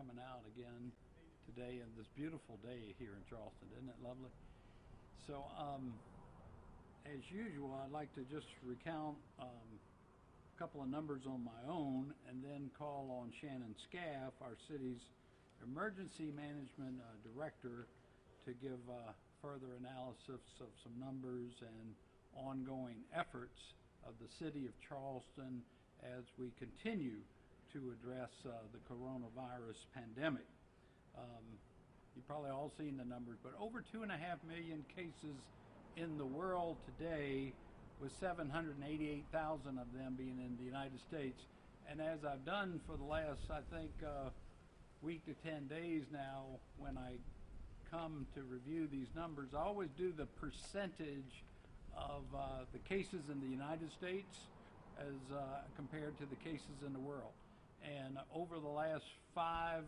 coming out again today and this beautiful day here in Charleston. Isn't it lovely? So, as usual, I'd like to just recount a couple of numbers on my own and then call on Shannon Scaff, our city's emergency management director, to give further analysis of some numbers and ongoing efforts of the city of Charleston as we continue to address the coronavirus pandemic. You've probably all seen the numbers, but over 2.5 million cases in the world today, with 788,000 of them being in the United States. And as I've done for the last, I think, week to 10 days now, when I come to review these numbers, I always do the percentage of the cases in the United States as compared to the cases in the world. And over the last 5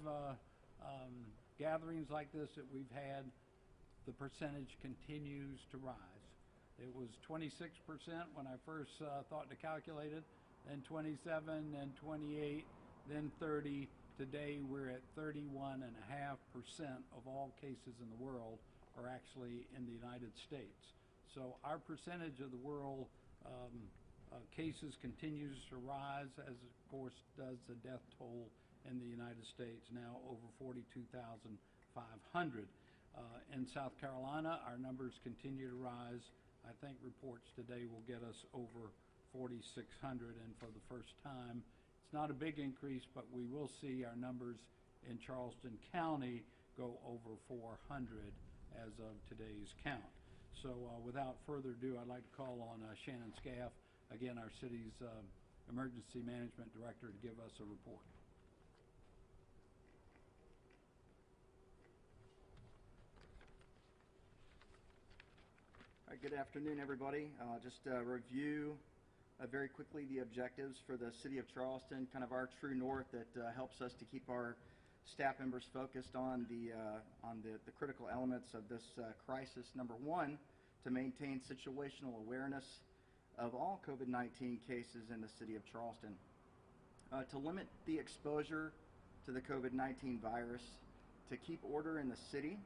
gatherings like this that we've had, the percentage continues to rise. It was 26% when I first thought to calculate it, then 27, then 28, then 30. Today we're at 31.5% of all cases in the world are actually in the United States. So our percentage of the world cases continues to rise, as of course does the death toll in the United States, now over 42,500. In South Carolina, our numbers continue to rise. I think reports today will get us over 4,600, and for the first time, it's not a big increase, but we will see our numbers in Charleston County go over 400 as of today's count. So without further ado, I'd like to call on Shannon Scaff, again, our city's emergency management director, to give us a report. All right, good afternoon, everybody. Just review very quickly the objectives for the City of Charleston, kind of our true north that helps us to keep our staff members focused on the critical elements of this crisis. Number one, to maintain situational awareness of all COVID-19 cases in the City of Charleston. To limit the exposure to the COVID-19 virus, to keep order in the city,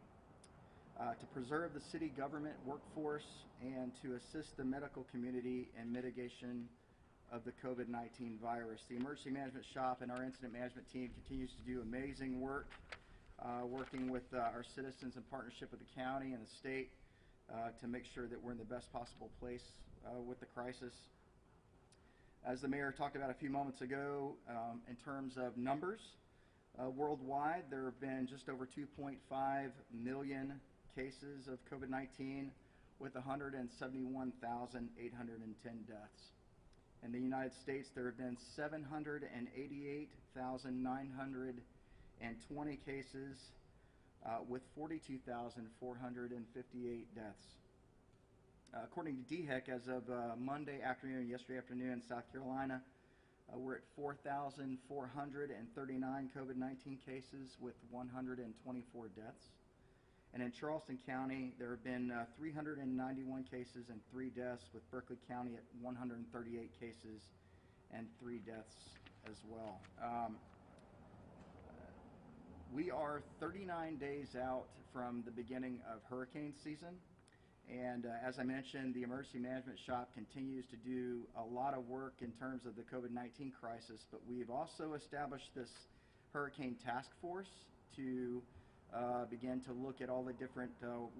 to preserve the city government workforce, and to assist the medical community in mitigation of the COVID-19 virus. The emergency management shop and our incident management team continues to do amazing work, working with our citizens in partnership with the county and the state to make sure that we're in the best possible place with the crisis. As the mayor talked about a few moments ago, in terms of numbers, worldwide there have been just over 2.5 million cases of COVID-19 with 171,810 deaths. In the United States, there have been 788,920 cases with 42,458 deaths. According to DHEC, as of Monday afternoon, yesterday afternoon in South Carolina, we're at 4,439 COVID-19 cases with 124 deaths. And in Charleston County, there have been 391 cases and 3 deaths, with Berkeley County at 138 cases and 3 deaths as well. We are 39 days out from the beginning of hurricane season. And as I mentioned, the emergency management shop continues to do a lot of work in terms of the COVID-19 crisis, but we've also established this hurricane task force to begin to look at all the different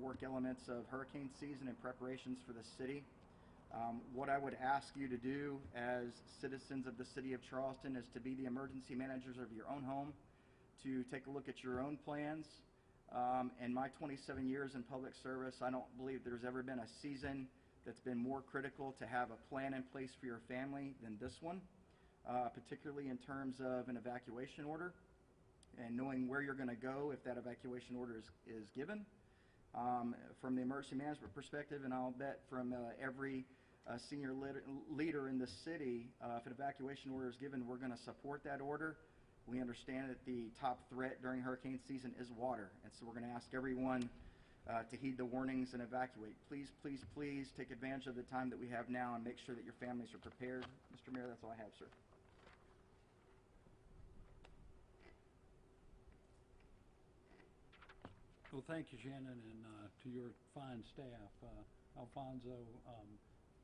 work elements of hurricane season and preparations for the city. What I would ask you to do as citizens of the City of Charleston is to be the emergency managers of your own home, to take a look at your own plans. In my 27 years in public service, I don't believe there's ever been a season that's been more critical to have a plan in place for your family than this one, particularly in terms of an evacuation order and knowing where you're going to go if that evacuation order is given. From the emergency management perspective, and I'll bet from every senior leader in the city, if an evacuation order is given, we're going to support that order. We understand that the top threat during hurricane season is water, and so we're going to ask everyone to heed the warnings and evacuate. Please, please, please take advantage of the time that we have now and make sure that your families are prepared. Mr. Mayor, that's all I have, sir. Well, thank you, Shannon, and to your fine staff. Alfonso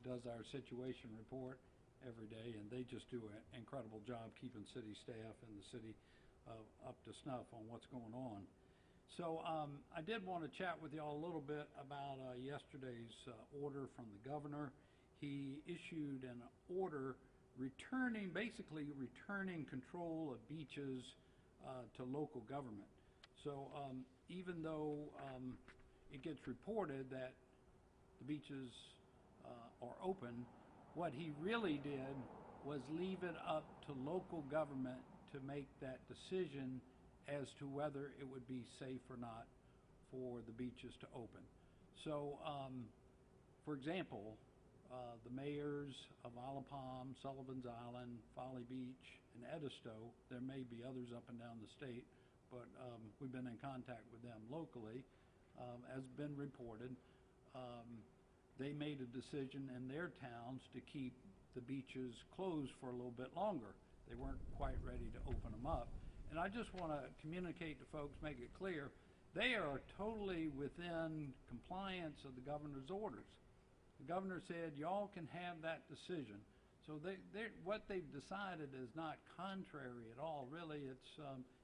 does our situation report every day, and they just do an incredible job keeping city staff and the city up to snuff on what's going on. So I did want to chat with y'all a little bit about yesterday's order from the governor. He issued an order basically returning control of beaches to local government. So even though it gets reported that the beaches are open, what he really did was leave it up to local government to make that decision as to whether it would be safe or not for the beaches to open. So, for example, the mayors of Isle of Palm, Sullivan's Island, Folly Beach, and Edisto, there may be others up and down the state, but we've been in contact with them locally, as been reported. They made a decision in their towns to keep the beaches closed for a little bit longer. They weren't quite ready to open them up. And I just want to communicate to folks, make it clear, they are totally within compliance of the governor's orders. The governor said, y'all can have that decision. So what they've decided is not contrary at all. Really, it's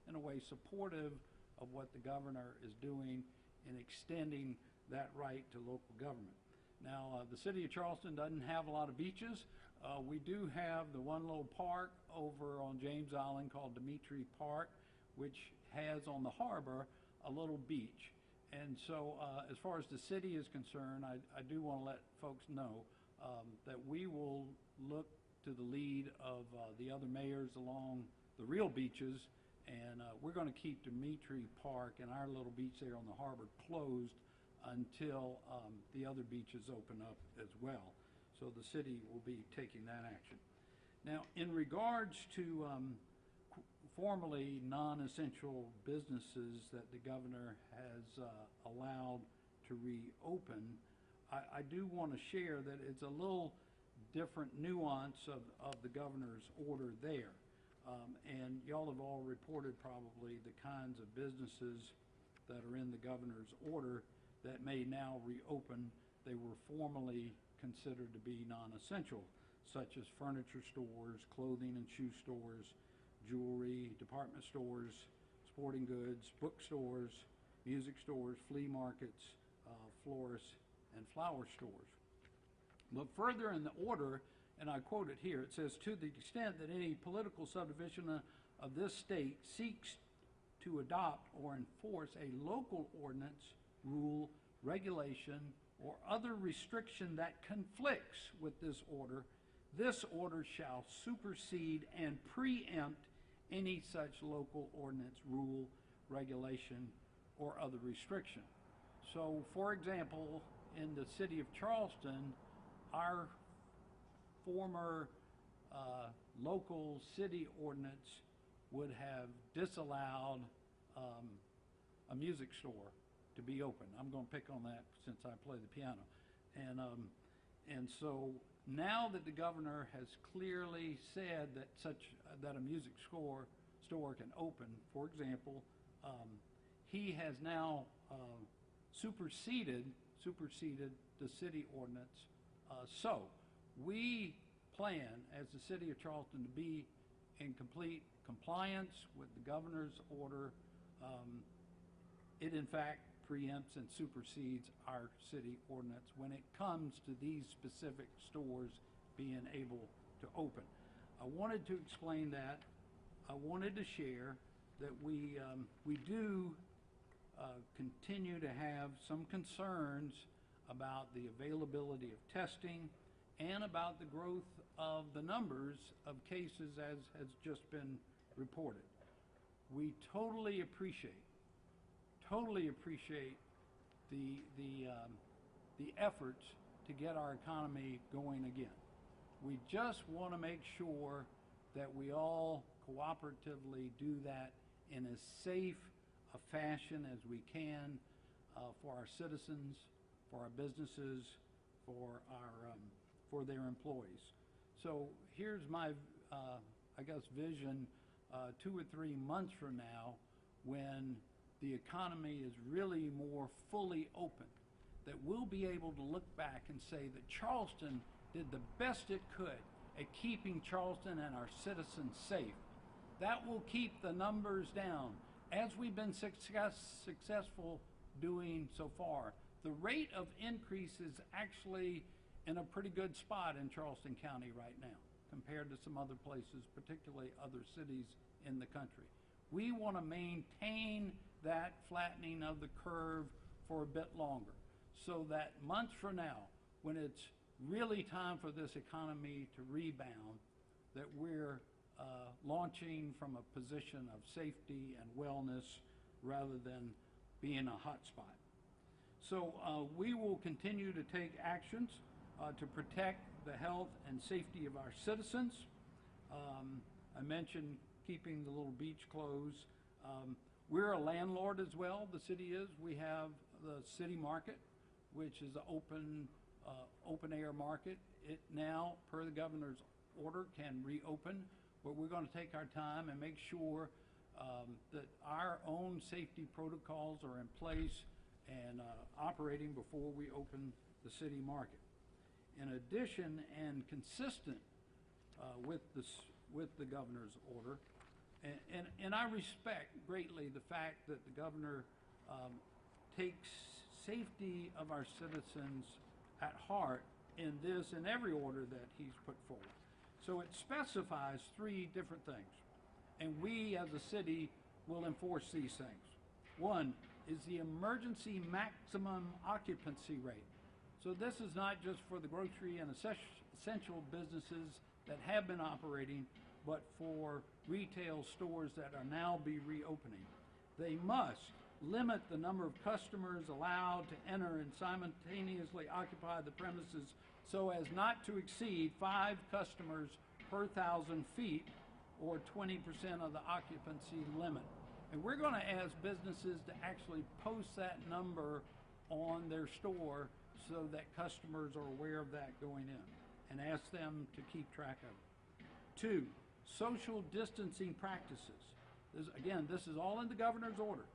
in a way supportive of what the governor is doing in extending that right to local government. Now, the city of Charleston doesn't have a lot of beaches. We do have the one little park over on James Island called Dimitri Park, which has on the harbor a little beach. And so as far as the city is concerned, I do want to let folks know that we will look to the lead of the other mayors along the real beaches, and we're going to keep Dimitri Park and our little beach there on the harbor closed until the other beaches open up as well. So the city will be taking that action. Now, in regards to formerly non-essential businesses that the governor has allowed to reopen, I do want to share that it's a little different nuance of the governor's order there. And y'all have all reported probably the kinds of businesses that are in the governor's order that may now reopen. They were formerly considered to be non-essential, such as furniture stores, clothing and shoe stores, jewelry, department stores, sporting goods, bookstores, music stores, flea markets, florists, and flower stores. But further in the order, and I quote it here, it says, to the extent that any political subdivision of this state seeks to adopt or enforce a local ordinance, rule, regulation, or other restriction that conflicts with this order shall supersede and preempt any such local ordinance, rule, regulation, or other restriction. So, for example, in the city of Charleston, our former local city ordinance would have disallowed a music store to be open. I'm going to pick on that since I play the piano. And so now that the governor has clearly said that a music store can open, for example, he has now superseded the city ordinance. So we plan as the city of Charleston to be in complete compliance with the governor's order. It in fact preempts and supersedes our city ordinance when it comes to these specific stores being able to open. I wanted to explain that. I wanted to share that we do continue to have some concerns about the availability of testing and about the growth of the numbers of cases as has just been reported. We totally appreciate the efforts to get our economy going again. We just want to make sure that we all cooperatively do that in as safe a fashion as we can for our citizens, for our businesses, for their employees. So here's my vision 2 or 3 months from now, when the economy is really more fully open, that we'll be able to look back and say that Charleston did the best it could at keeping Charleston and our citizens safe. That will keep the numbers down, as we've been successful doing so far. The rate of increase is actually in a pretty good spot in Charleston County right now compared to some other places, particularly other cities in the country. We want to maintain that flattening of the curve for a bit longer, so that months from now, when it's really time for this economy to rebound, that we're launching from a position of safety and wellness rather than being a hot spot. So we will continue to take actions to protect the health and safety of our citizens. I mentioned keeping the little beach closed. We're a landlord as well, the city is. We have the city market, which is an open air market. It now, per the governor's order, can reopen, but we're going to take our time and make sure that our own safety protocols are in place and operating before we open the city market. In addition, and consistent with the governor's order, and I respect greatly the fact that the governor takes safety of our citizens at heart in this and every order that he's put forward. So it specifies 3 different things, and we as a city will enforce these things. One is the emergency maximum occupancy rate. So this is not just for the grocery and essential businesses that have been operating, but for retail stores that are now be reopening. They must limit the number of customers allowed to enter and simultaneously occupy the premises so as not to exceed 5 customers per 1,000 feet, or 20% of the occupancy limit. And we're going to ask businesses to actually post that number on their store so that customers are aware of that going in, and ask them to keep track of it. 2, social distancing practices. This is all in the governor's order.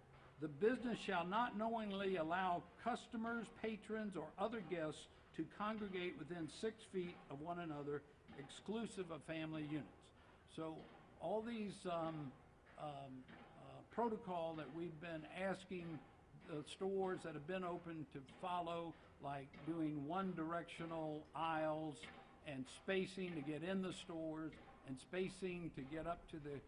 The business shall not knowingly allow customers, patrons, or other guests to congregate within 6 feet of one another, exclusive of family units. So all these protocol that we've been asking the stores that have been open to follow, like doing one-directional aisles and spacing to get in the stores and spacing to get up to the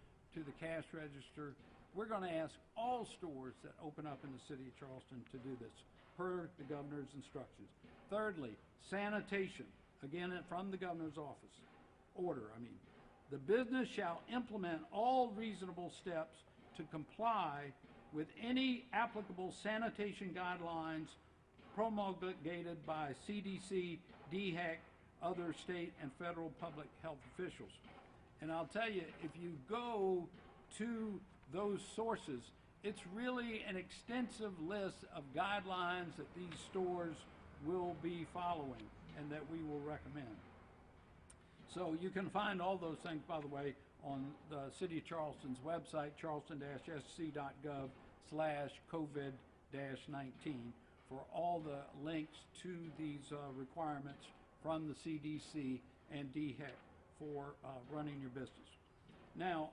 cash register. We're going to ask all stores that open up in the city of Charleston to do this per the governor's instructions. Thirdly, sanitation, again from the governor's order. The business shall implement all reasonable steps to comply with any applicable sanitation guidelines promulgated by CDC, DHEC, other state and federal public health officials. And I'll tell you, if you go to those sources, it's really an extensive list of guidelines that these stores will be following and that we will recommend. So you can find all those things, by the way, on the City of Charleston's website, charleston-sc.gov/COVID-19, for all the links to these requirements from the CDC and DHEC for running your business. Now,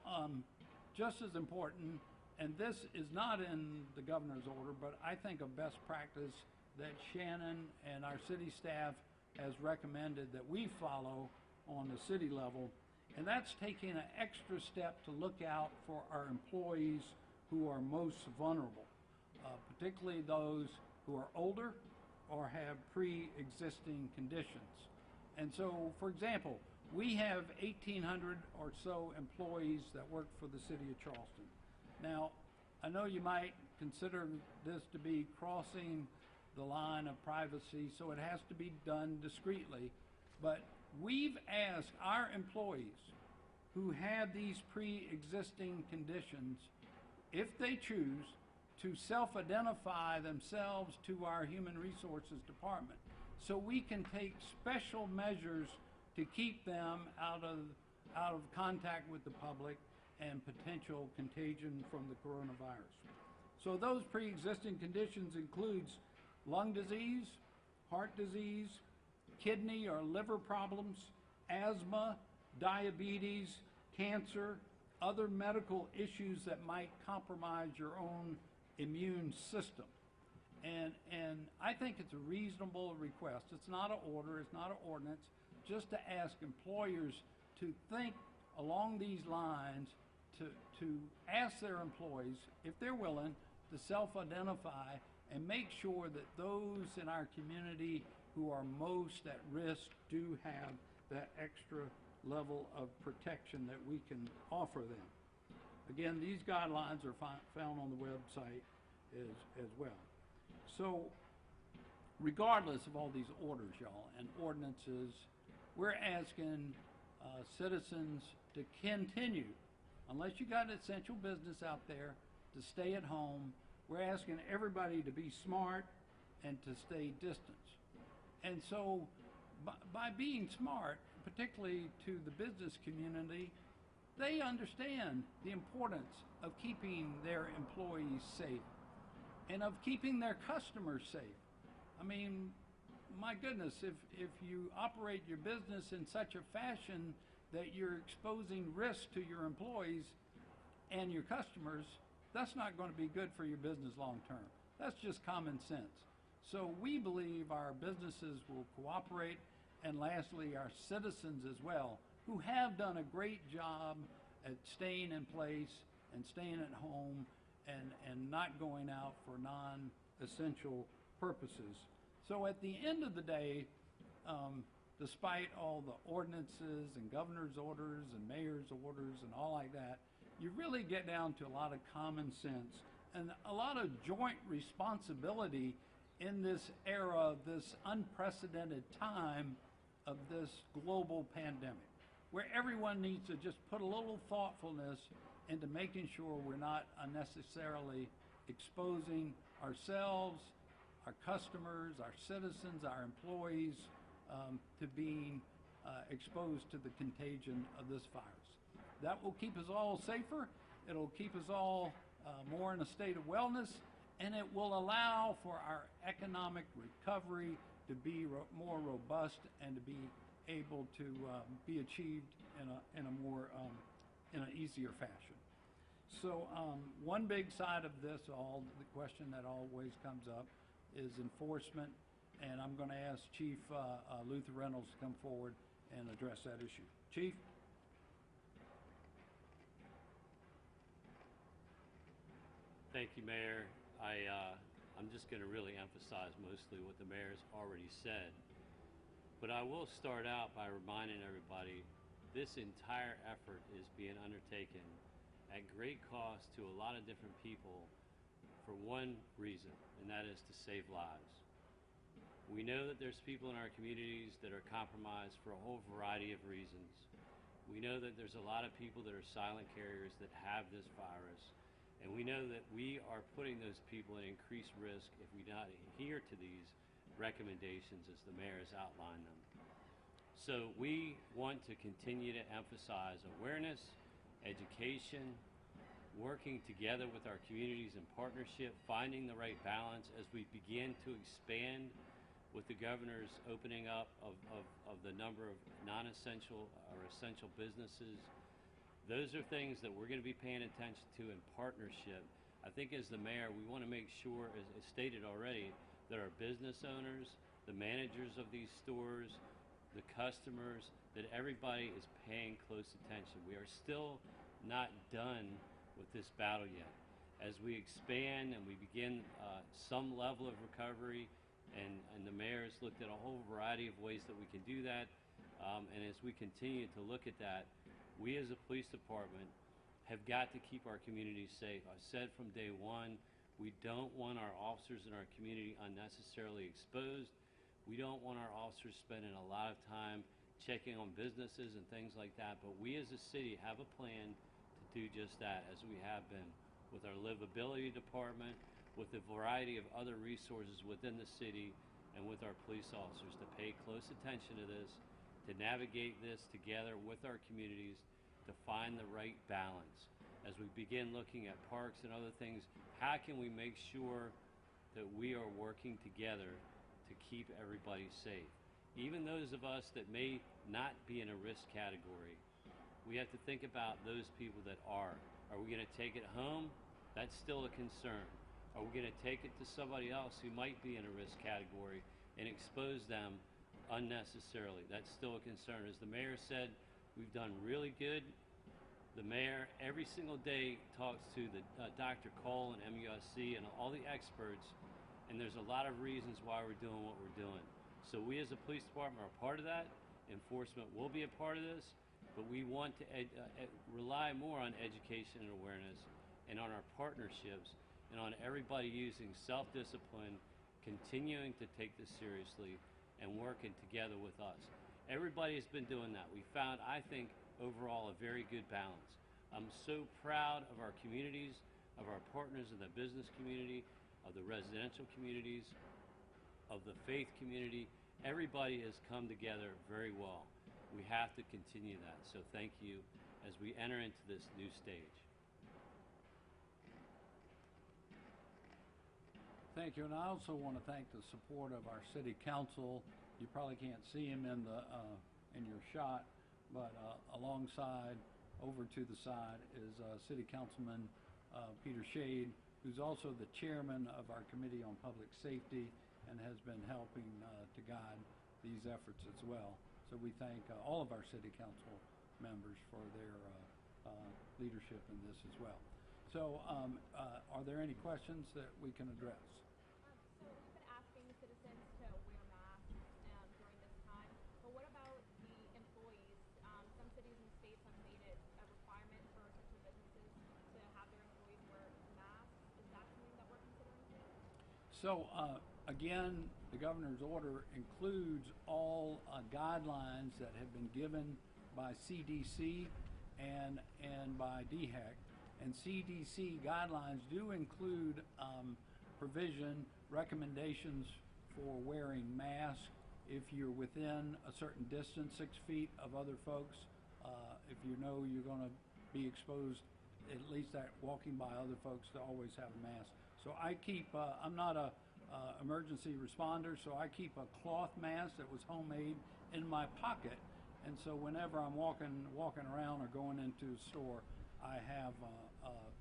just as important, and this is not in the governor's order, but I think a best practice that Shannon and our city staff has recommended that we follow on the city level, and that's taking an extra step to look out for our employees who are most vulnerable, particularly those who are older or have pre-existing conditions. And so, for example, we have 1,800 or so employees that work for the city of Charleston. Now, I know you might consider this to be crossing the line of privacy, so it has to be done discreetly, but we've asked our employees who have these pre-existing conditions, if they choose, to self-identify themselves to our Human Resources Department, so we can take special measures to keep them out of contact with the public and potential contagion from the coronavirus. So those pre-existing conditions includes lung disease, heart disease, kidney or liver problems, asthma, diabetes, cancer, other medical issues that might compromise your own immune system. And I think it's a reasonable request. It's not an order, it's not an ordinance, just to ask employers to think along these lines, to ask their employees, if they're willing, to self-identify and make sure that those in our community who are most at risk do have that extra level of protection that we can offer them. Again, these guidelines are found on the website as well. So, regardless of all these orders, y'all, and ordinances, we're asking citizens to continue, unless you got essential business out there, to stay at home. We're asking everybody to be smart and to stay distant. And so, by being smart, particularly to the business community, they understand the importance of keeping their employees safe and of keeping their customers safe. I mean, my goodness, if you operate your business in such a fashion that you're exposing risk to your employees and your customers, that's not going to be good for your business long term. That's just common sense. So we believe our businesses will cooperate, and lastly, our citizens as well, who have done a great job at staying in place and staying at home and not going out for non-essential purposes. So at the end of the day, despite all the ordinances and governor's orders and mayor's orders and all like that, you really get down to a lot of common sense and a lot of joint responsibility in this era, this unprecedented time of this global pandemic, where everyone needs to just put a little thoughtfulness into making sure we're not unnecessarily exposing ourselves, our customers, our citizens, our employees to being exposed to the contagion of this virus. That will keep us all safer. It'll keep us all more in a state of wellness, and it will allow for our economic recovery to be more robust and to be able to be achieved in a more in an easier fashion. So one big side of this, the question that always comes up is enforcement, and I'm going to ask Chief Luther Reynolds to come forward and address that issue. Chief? Thank you, Mayor. I'm just going to really emphasize mostly what the mayor's already said. But I will start out by reminding everybody this entire effort is being undertaken at great cost to a lot of different people for one reason, and that is to save lives. We know that there's people in our communities that are compromised for a whole variety of reasons. We know that there's a lot of people that are silent carriers that have this virus. And we know that we are putting those people at increased risk if we not adhere to these recommendations as the mayor has outlined them. So we want to continue to emphasize awareness, education, working together with our communities in partnership, finding the right balance as we begin to expand with the governor's opening up of the number of non-essential or essential businesses. Those are things that we're going to be paying attention to in partnership. I think as the mayor, we want to make sure, as stated already, that our business owners, the managers of these stores, the customers, that everybody is paying close attention. We are still not done with this battle yet. As we expand and we begin some level of recovery, and the mayor has looked at a whole variety of ways that we can do that, and as we continue to look at that, we as a police department have got to keep our communities safe. I've said from day one, we don't want our officers in our community unnecessarily exposed. We don't want our officers spending a lot of time checking on businesses and things like that, but we as a city have a plan to do just that, as we have been with our livability department, with a variety of other resources within the city, and with our police officers to pay close attention to this, to navigate this together with our communities, to find the right balance. as we begin looking at parks and other things, how can we make sure that we are working together to keep everybody safe? Even those of us that may not be in a risk category, we have to think about those people that are. Are we going to take it home? That's still a concern. Are we going to take it to somebody else who might be in a risk category and expose them unnecessarily? That's still a concern. As the mayor said, we've done really good. The mayor every single day talks to the Dr. Cole and MUSC and all the experts, and there's a lot of reasons why we're doing what we're doing. So we as a police department are a part of that. Enforcement will be a part of this, but we want to rely more on education and awareness and on our partnerships and on everybody using self-discipline, continuing to take this seriously, and working together with us. Everybody has been doing that. We found, I think, overall a very good balance. I'm so proud of our communities, of our partners in the business community, of the residential communities, of the faith community. Everybody has come together very well. We have to continue that. So thank you as we enter into this new stage. Thank you, and I also want to thank the support of our city council. You probably can't see him in the in your shot, but alongside, over to the side, is City Councilman Peter Shade, who's also the chairman of our Committee on Public Safety and has been helping to guide these efforts as well. So we thank all of our City Council members for their leadership in this as well. So are there any questions that we can address? So we've been asking citizens to wear masks during this time, but what about the employees? Some cities and states have made it a requirement for essential businesses to have their employees wear masks. Is that something that we're considering here? So again, the governor's order includes all guidelines that have been given by CDC and by DHEC. And CDC guidelines do include provision, recommendations for wearing masks if you're within a certain distance, 6 feet of other folks. If you know you're going to be exposed, at least that walking by other folks, to always have a mask. So I keep, I'm not a emergency responder, so I keep a cloth mask that was homemade in my pocket. And so whenever I'm walking around or going into a store, I have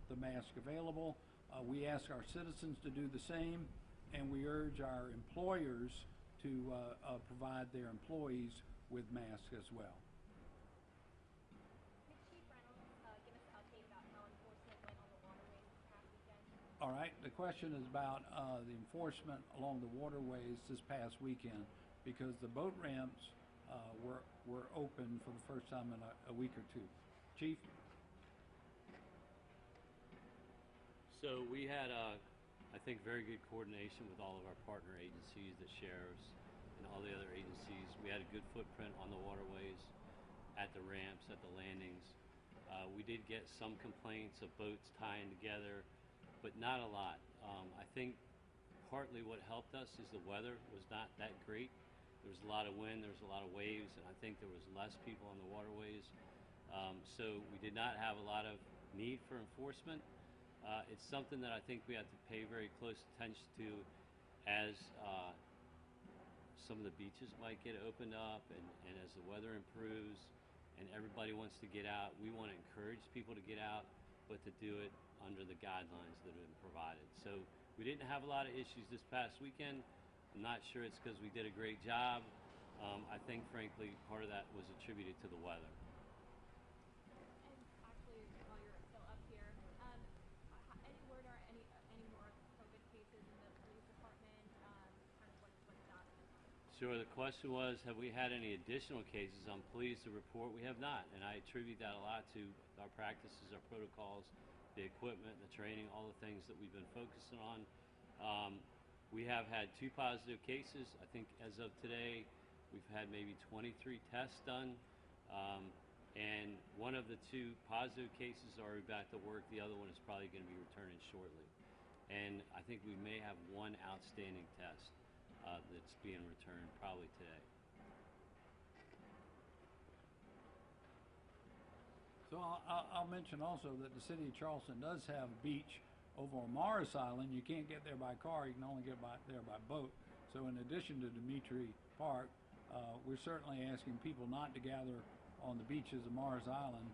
the mask available. We ask our citizens to do the same, and we urge our employers to provide their employees with masks as well. Could Chief Reynolds give us an update about how enforcement went on the waterways this past weekend? All right, the question is about the enforcement along the waterways this past weekend, because the boat ramps were open for the first time in a week or two. Chief? So we had, I think, very good coordination with all of our partner agencies, the sheriffs, and all the other agencies. We had a good footprint on the waterways, at the ramps, at the landings. We did get some complaints of boats tying together, but not a lot. I think partly what helped us is the weather was not that great. There was a lot of wind, there was a lot of waves, and I think there was less people on the waterways. So we did not have a lot of need for enforcement. It's something that I think we have to pay very close attention to as some of the beaches might get opened up and as the weather improves and everybody wants to get out. We want to encourage people to get out, but to do it under the guidelines that have been provided. So we didn't have a lot of issues this past weekend. I'm not sure it's because we did a great job. I think, frankly, part of that was attributed to the weather. And actually, while you're still up here, any word or any more COVID cases in the police department? Kind of what's that? Sure. The question was, have we had any additional cases? I'm pleased to report we have not, and I attribute that a lot to our practices, our protocols, the equipment, the training, all the things that we've been focusing on. We have had 2 positive cases. I think as of today, we've had maybe 23 tests done, and one of the 2 positive cases are back to work. The other one is probably going to be returning shortly. And I think we may have 1 outstanding test that's being returned probably today. So I'll mention also that the city of Charleston does have a beach over on Morris Island. You can't get there by car, you can only get there by boat. So in addition to Dimitri Park, we're certainly asking people not to gather on the beaches of Morris Island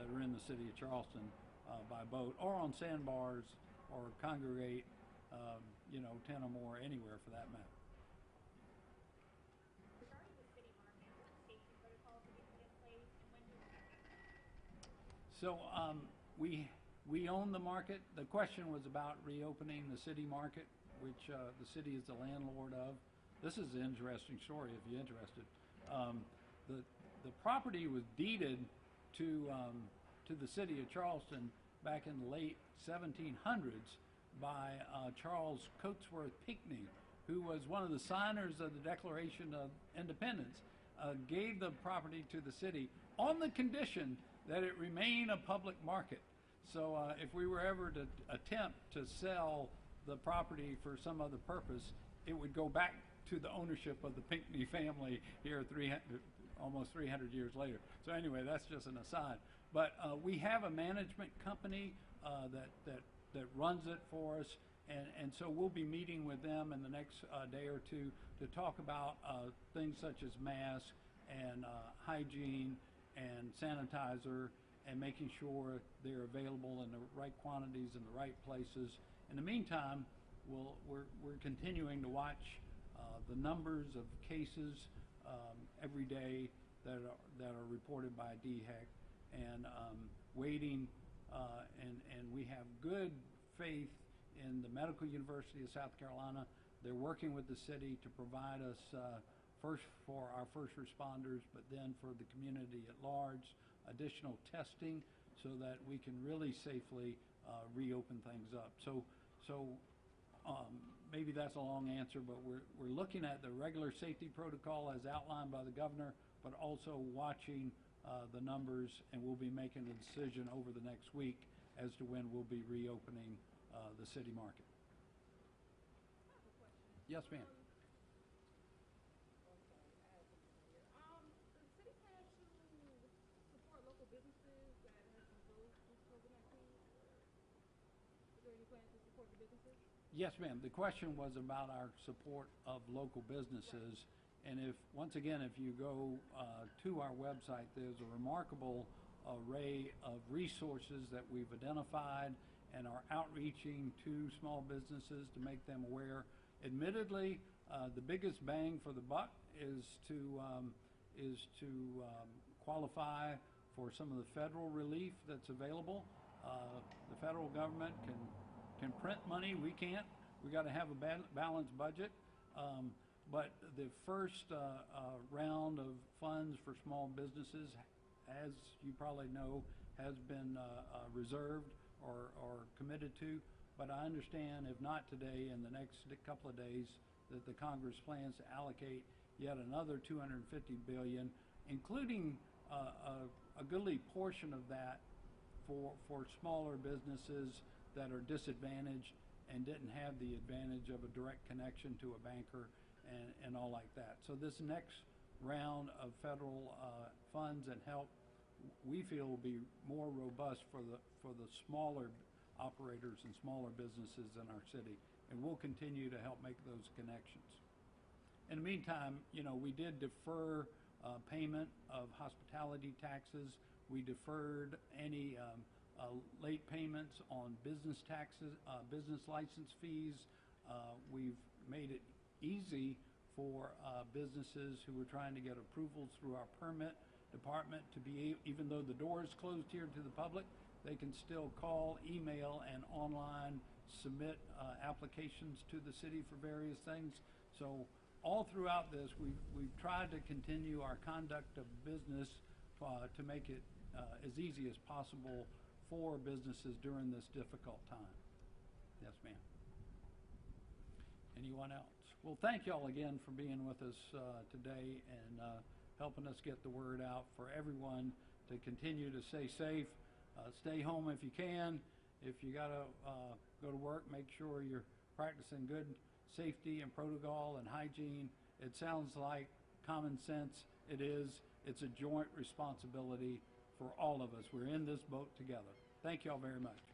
that are in the city of Charleston by boat, or on sandbars, or congregate, 10 or more anywhere for that matter. Regarding the city market, what safety protocols have you put in place, and when do you expect that? So we own the market. The question was about reopening the city market, which the city is the landlord of. This is an interesting story if you're interested. The property was deeded to the city of Charleston back in the late 1700s by Charles Coatsworth Pinckney, who was one of the signers of the Declaration of Independence, gave the property to the city on the condition that it remain a public market. So if we were ever to attempt to sell the property for some other purpose, it would go back to the ownership of the Pinckney family here almost 300 years later. So anyway, that's just an aside. But we have a management company that runs it for us, and so we'll be meeting with them in the next day or two to talk about things such as masks and hygiene and sanitizer, and making sure they're available in the right quantities in the right places. In the meantime, we're continuing to watch the numbers of cases every day that are reported by DHEC, and waiting, and we have good faith in the Medical University of South Carolina. They're working with the city to provide us first for our first responders, but then for the community at large, additional testing so that we can really safely reopen things up. So maybe that's a long answer, but we're looking at the regular safety protocol as outlined by the governor, but also watching the numbers, and we'll be making a decision over the next week as to when we'll be reopening the city market. I have a question. Yes, ma'am. Does the city plan to support local businesses that have been closed due to COVID-19? Is there any plans to support the businesses? Yes, ma'am. The question was about our support of local businesses. And once again, if you go to our website, there's a remarkable array of resources that we've identified and are outreaching to small businesses to make them aware. Admittedly, the biggest bang for the buck is to qualify for some of the federal relief that's available. The federal government can print money. We can't. We got to have a balanced budget. But the first round of funds for small businesses, as you probably know, has been reserved or committed to. But I understand, if not today, in the next couple of days, that the Congress plans to allocate yet another $250 billion, including a goodly portion of that for smaller businesses that are disadvantaged and didn't have the advantage of a direct connection to a banker and all like that. So this next round of federal funds and help, we feel, will be more robust for the smaller operators and smaller businesses in our city, and we'll continue to help make those connections. In the meantime, we did defer payment of hospitality taxes. We deferred any late payments on business taxes, business license fees. We've made it easy for businesses who are trying to get approvals through our permit department to be, even though the door is closed here to the public, they can still call, email, and online submit applications to the city for various things. So all throughout this, we've tried to continue our conduct of business to make it as easy as possible for businesses during this difficult time. Yes, ma'am. Anyone else? Well, thank you all again for being with us today and helping us get the word out for everyone to continue to stay safe. Stay home if you can. If you got to go to work, make sure you're practicing good safety and protocol and hygiene. It sounds like common sense. It is. It's a joint responsibility for all of us. We're in this boat together. Thank you all very much.